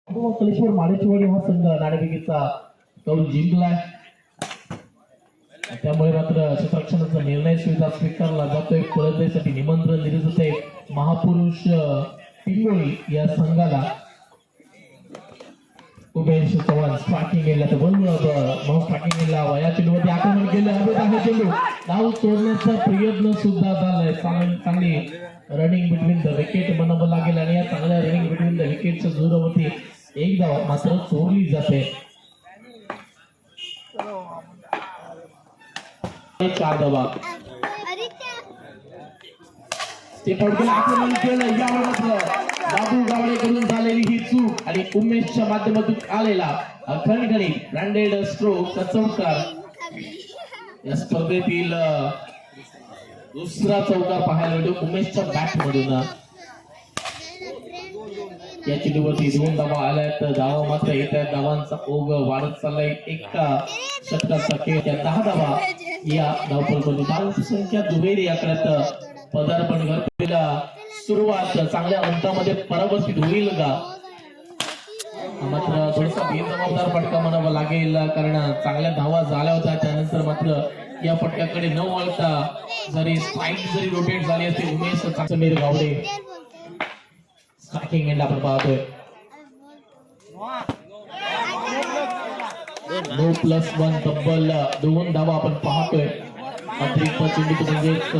कलेश्वर माडेचवाडी हा संघ नाणेफेकीचा कौल जिंकलाय. त्यामुळे मात्र क्षेत्ररक्षणाचा निर्णय स्वीकारला जातोय. फलंदाजीसाठी निमंत्रण दिले जाते महापुरुष पिंगोळी या संघाला. उमेश चव्हाण स्ट्रायकिंग एला तर स्ट्रायकिंग एला वया चेंडूवरती आक्रमण केलं. हवेत आहे चेंडू, धाव चोरण्याचा प्रयत्न सुद्धा झालाय. चांगली रनिंग बिटवीन द विकेट म्हणावं लागेल आणि या चांगल्या रनिंग बिटवीन द विकेटच्या जोरावरती एक धाव मात्र चोरली जाते. 4 धावा. ते पडकन आक्रमण केलं. यावर मात्र बाबू गावडेकडून झालेली ही चूक आणि उमेशच्या माध्यमातून आलेला खणखणी ब्रँडेड स्ट्रोक चौकार या स्पर्धेतील दुसरा चौकार पाहायला मिळतो उमेशच्या बॅट मधून. या चेंडूवरती 2 धावा आल्यात. धावा मात्र येत्या धावांचा ओघ वाढत चाललाय. एका षटकाचा खेळ त्या 10 धावा या धावपळीमध्ये धावसंख्या दुहेरी आकड्यात पदार्पण करतेला सुरुवात चांगल्या अंतामध्ये परावर्तित होईल का? मात्र थोडासा बेजबाबदार फटका म्हणावा लागेल, कारण चांगल्या धावा झाल्या होत्या. त्यानंतर मात्र या फटक्याकडे न वळता जरी स्ट्राईक जरी रोटेट झाली असते उमेश समीर गावडे स्ट्रायकिंग एंड आपण पाहतोय. 9+1 तब्बल 2 धावा आपण पाहतोय. अतिरिक्त चेंडू म्हणजेच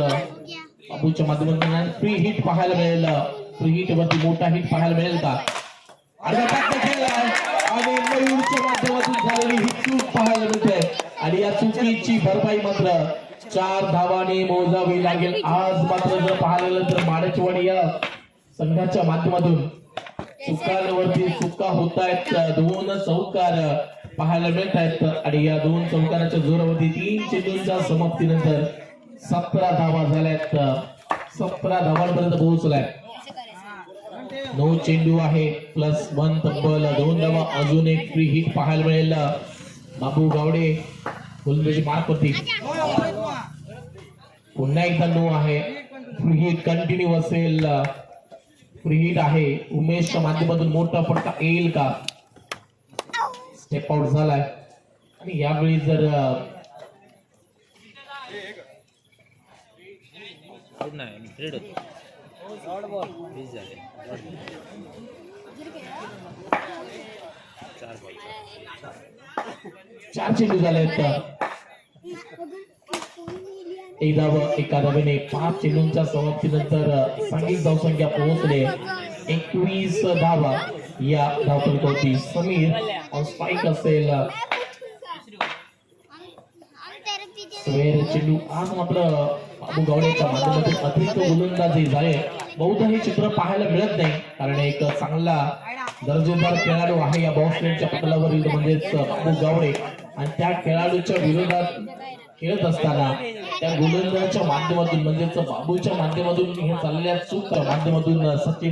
बाबूच्या माध्यमातून फ्री हिट पाहायला मिळेल. फ्री हिट वरती मोठा हिट पाहायला मिळेल का? आणि मयूरच्या माध्यमातून झालेली ही चूक पाहायला मिळते आणि या चुकीची भरपाई मात्र 4 धावाने मोजावी लागेल. आज मात्र जर पाहायला गेलं तर माडेचवाडी या संघाच्या माध्यमातून चुकांवरती चुका होत आहेत. 2 चौकार पाहायला मिळत आहेत आणि या 2 चौकाराच्या जोरावरती 3 चेंडूंच्या समाप्तीनंतर 17 धावा झाल्यात. 17 धावांपर्यंत पोहोचलाय. 9 चेंडू आहे +1 तब्बल 2 धावा. अजून एक फ्री हिट पाहायला मिळेल बाबू गावडे फुलंदाजी मार्कवरती. पुन्हा एकदा 9 आहे. फ्री हिट कंटिन्यू असेल. फ्री हिट आहे. उमेशच्या माध्यमातून मोठा फटका येईल का? स्टेप आउट झालाय आणि यावेळी जर चार चेंडू झाले एक धाव. एका धावेने 5 चेंडूंच्या समाप्तीनंतर सांघिक धावसंख्या पोहोचले 21 धावा या धावपळीवरती. समीर ऑन स्ट्राईक असेल. सवेर चेंडू आज मात्र बाबू गावडेच्या माध्यमातून अतिरिक्त गोलंदाजी झाले. बहुधा हे चित्र पाहायला मिळत नाही, कारण एक चांगला दर्जेदार खेळाडू आहे या बॉक्सलेटच्या पटलावरील म्हणजेच बाबू गावडे आणि त्या खेळाडूच्या विरोधात खेळत असताना त्या गोलंदाजाच्या माध्यमातून म्हणजेच बाबूच्या माध्यमातून हे चाललेल्या चूकच्या माध्यमातून सचिन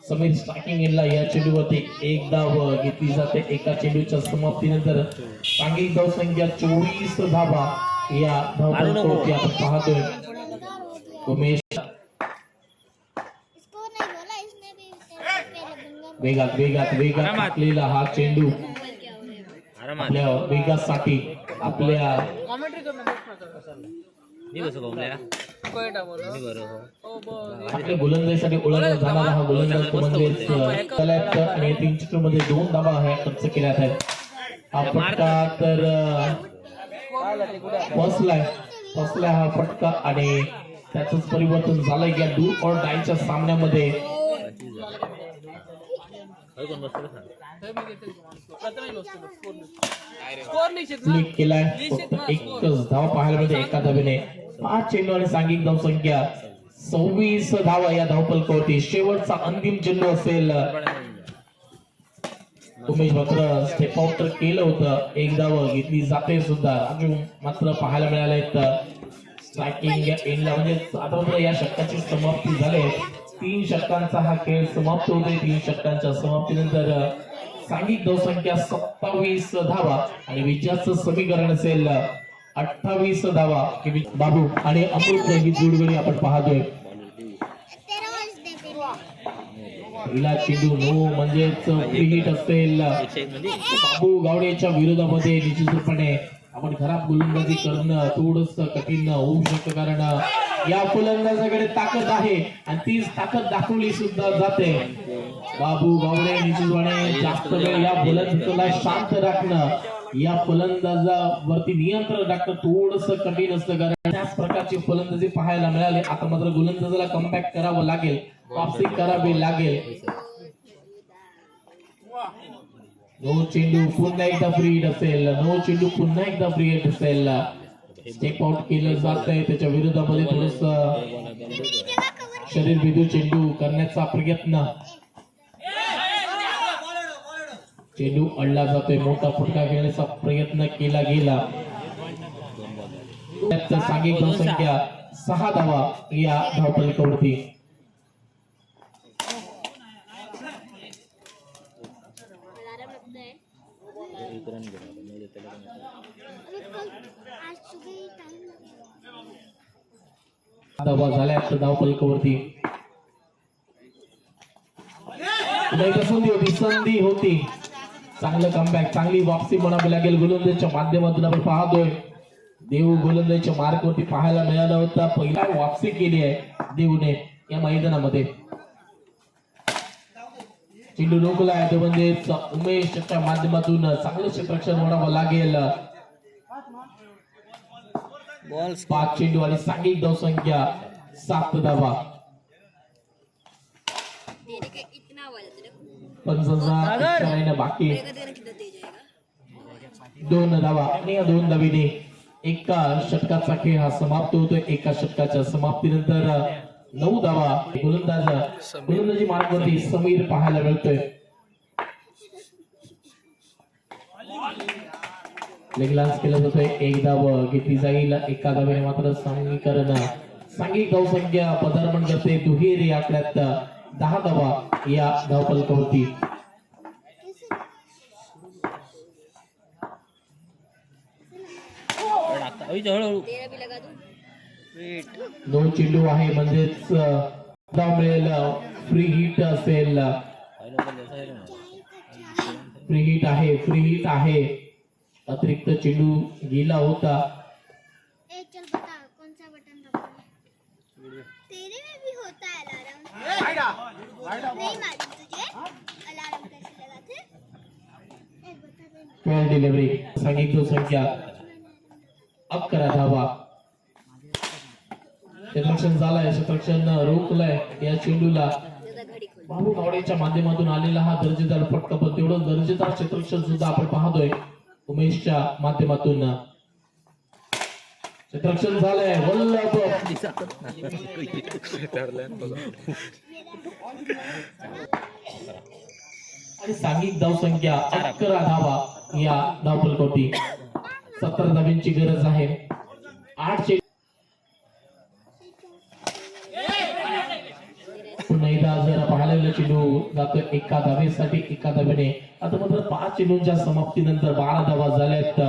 समीर स्ट्रायकिंग एंडला या चेंडूवरती 1 धाव घेतली जाते. एका चेंडूच्या समाप्तीनंतर सांघिक धावसंख्या 24 धावा या धावपळीवरती आपण पाहतोय. उमेश वेगात टाकलेला हा चेंडू आपल्या वेगासाठी आपल्या गोलंदाजीसाठी ओळखला जाणारा हा गोलंदाज म्हणजेच आणि 3 चेंडूमध्ये 2 धावा खर्च केल्या आहेत. हा फटका तर फसलाय हा फटका आणि त्याच परिवर्तन झालंय या डू और डायच्या सामन्यामध्ये. केलाय फक्त 1 धाव पाहायला मिळते एका धावेने. 5 चेंडू आणि सांघिक धावसंख्या 26 धावा या धावपळीवरती. शेवटचा अंतिम चेंडू असेल. उमेश मात्र स्टेप आउट तर केलं होतं. 1 धाव घेतली जाते सुद्धा. अजून मात्र पाहायला मिळाले स्ट्रायकिंग एंडला म्हणजे आता मात्र या षटकाची समाप्ती झाली. 3 षटकांचा हा खेळ समाप्त होतोय. 3 षटकांच्या समाप्तीनंतर सांघिक धावसंख्या 27 धावा आणि विजयाचं समीकरण असेल 28 धावा. बाबू आणि अमृत ही जोडगडी आपण पाहतोय. पहिला चेंडू नो म्हणजेच फ्री हिट असेल बाबू गावडेच्या विरोधामध्ये. निश्चितपणे आपण खराब गोलंदाजी करणं थोडस कठीण होऊ शकतं, कारण या फलंदाजाकडे ताकद आहे आणि तीच ताकद दाखवली सुद्धा जाते. बाबू गावडे निश्चितपणे जास्त वेळ या फलंदाजाला शांत राखणं, या फलंदाजावरती नियंत्रण राखणं थोडस कठीण असतं, कारण त्याच प्रकारची फलंदाजी पाहायला मिळाली. आता मात्र गोलंदाजाला कमबॅक करावं लागेल, वापसी करावी लागेल. नो चेंडू पुन्हा एकदा फ्री हिट असेल, नो चेंडू पुन्हा एकदा फ्री हिट असेल. स्टेप आउट केलं जात आहे, त्याच्या विरोधामध्ये थोडस शरीर बिंदू चेंडू करण्याचा प्रयत्न. चेंडू अडला जातोय, मोठा फटका खेळण्याचा प्रयत्न केला गेला. सांघिक धावसंख्या 6 धावा या धावफलकावरती. धावा झाल्या धावफलकावरती. संधी होती, चांगलं कमबॅक, चांगली वापसी म्हणावी लागेल. गोलंदाजीच्या माध्यमातून आपण पाहतोय देव गोलंदाजीच्या मार्कवरती पाहायला मिळाला होता. पहिला वापसी केली आहे देवने या मैदानामध्ये. चेंडू रोखलाय तो म्हणजे उमेशच्या माध्यमातून चांगलं क्षेत्ररक्षण म्हणावं लागेल. 5 चेंडू आणि सांघिक धावसंख्या 7 धावा. 55 बाकी 2 धावा आणि या 2 धावीने एका षटकाचा खेळ हा समाप्त होतोय. एका षटकाच्या समाप्तीनंतर 9 धावा गोलंदाजी मार्गावरती समीर पाहायला मिळतोय. लेगलान्स केला जातोय, 1 धाव घेतली जाईल. एका धावेने मात्र सांघिक धावसंख्या पदार्पण करते दुहेरी आकड्यात 10 धावा या धावफलकावरती. 2 चेंडू आहे म्हणजेच धाव मिळेल. फ्री हिट असेल, फ्री हिट आहे. अतिरिक्त चेंडू गेला होता. डिलिव्हरी सांघिक धावसंख्या 11 धावा. क्षेत्ररक्षण झालंय, क्षेत्ररक्षण रोखलंय या चेंडूला. बाबू गावडेच्या माध्यमातून आलेला हा दर्जेदार फटका, पण तेवढं दर्जेदार क्षेत्ररक्षण सुद्धा आपण पाहतोय उमेशच्या माध्यमातून. क्षेत्ररक्षण झालंय, वल्लभ आणि सांघिक धावसंख्या 11 धावा या धावफलकावरती. 17 धावांची गरज आहे. 8 पुन्हा एकदा जर पाहायला गेलं चेंडू जातो एका धावेसाठी, एका धावेने. आता मात्र 5 चेंडूंच्या समाप्तीनंतर 12 धावा झाल्यात.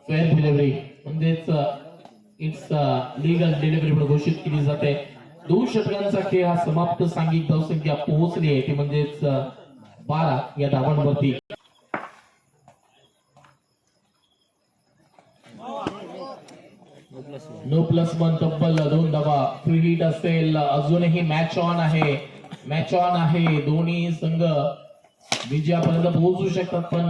फेअर डिलिव्हरी म्हणजेच इट्स लीगल डिलिव्हरी म्हणून घोषित केली जाते. 2 षटकांचा खेळ हा समाप्त. सांघिक धावसंख्या पोहोचली आहे ती म्हणजेच 12 या धावांवरती. नो प्लस 1 तब्बल 2 धावा. फ्री हिट असेल, अजूनही मॅच ऑन आहे. दोन्ही संघ विजयापर्यंत पोहोचू शकतात, पण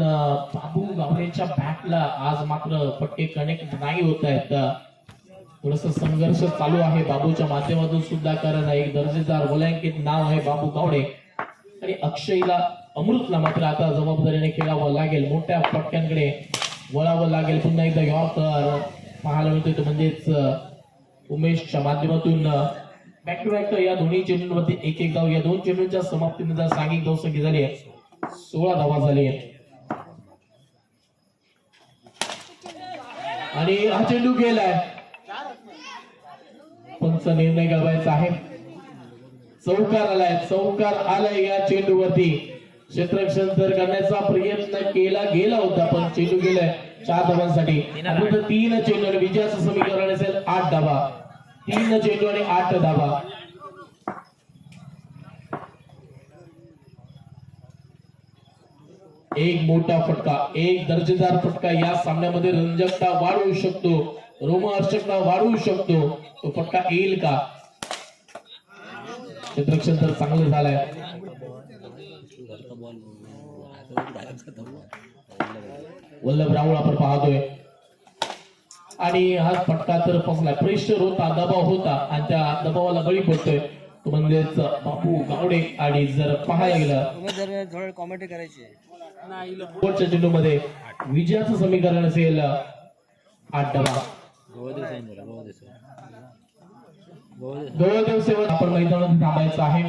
बाबू गावडेच्या बॅटला आज मात्र फटके कनेक्ट नाही होत आहेत. थोडस संघर्ष चालू आहे बाबूच्या माध्यमातून सुद्धा, कारण एक दर्जेदार गोलंदाज नाव आहे बाबू गावडे. आणि अक्षयला अमृतला मात्र आता जबाबदारीने खेळावं लागेल, मोठ्या फटक्यांकडे वळावं लागेल. पुन्हा एकदा यॉर्कर पाहायला मिळतोय तो म्हणजेच उमेशच्या माध्यमातून बॅक टू बॅक या दोन्ही चेंडूंवरती 1-1 धाव. या 2 चेंडूंच्या समाप्तीनंतर सांघिक धावसंख्या झाली आहे 16 धावा झाली आहे. आणि हा चेंडू गेलाय, पंच निर्णय घ्यायचा आहे. चौकार आलाय या चेंडूवरती. क्षेत्ररक्षण तर करण्याचा प्रयत्न केला गेला होता पण चेंडू गेलाय 4 धावांसाठी. आता 3 चेंडू आणि विजयाचं समीकरण असेल 8 धावा. 3 चेंडू आणि 8 धावा. एक मोठा फटका, एक दर्जेदार फटका या सामन्यामध्ये रंजकता वाढवू शकतो, रोमहर्षकता वाढवू शकतो. तो फटका येईल का? क्षेत्ररक्षण तर चांगलं झालंय. वल्लभ राहुळ आपण पाहतोय आणि हा फटका तर फसला. प्रेशर होता, दबाव होता आणि त्या दबावाला बळी पडतोय तो म्हणजेच बापू गावडे. आणि जर पाहायला गेलं कॉमेंट करायची पुढच्या चेंडू मध्ये विजयाचं समीकरण असेल 8 धावा. गौरव सेवक आपण मैदानात थांबायचं आहे.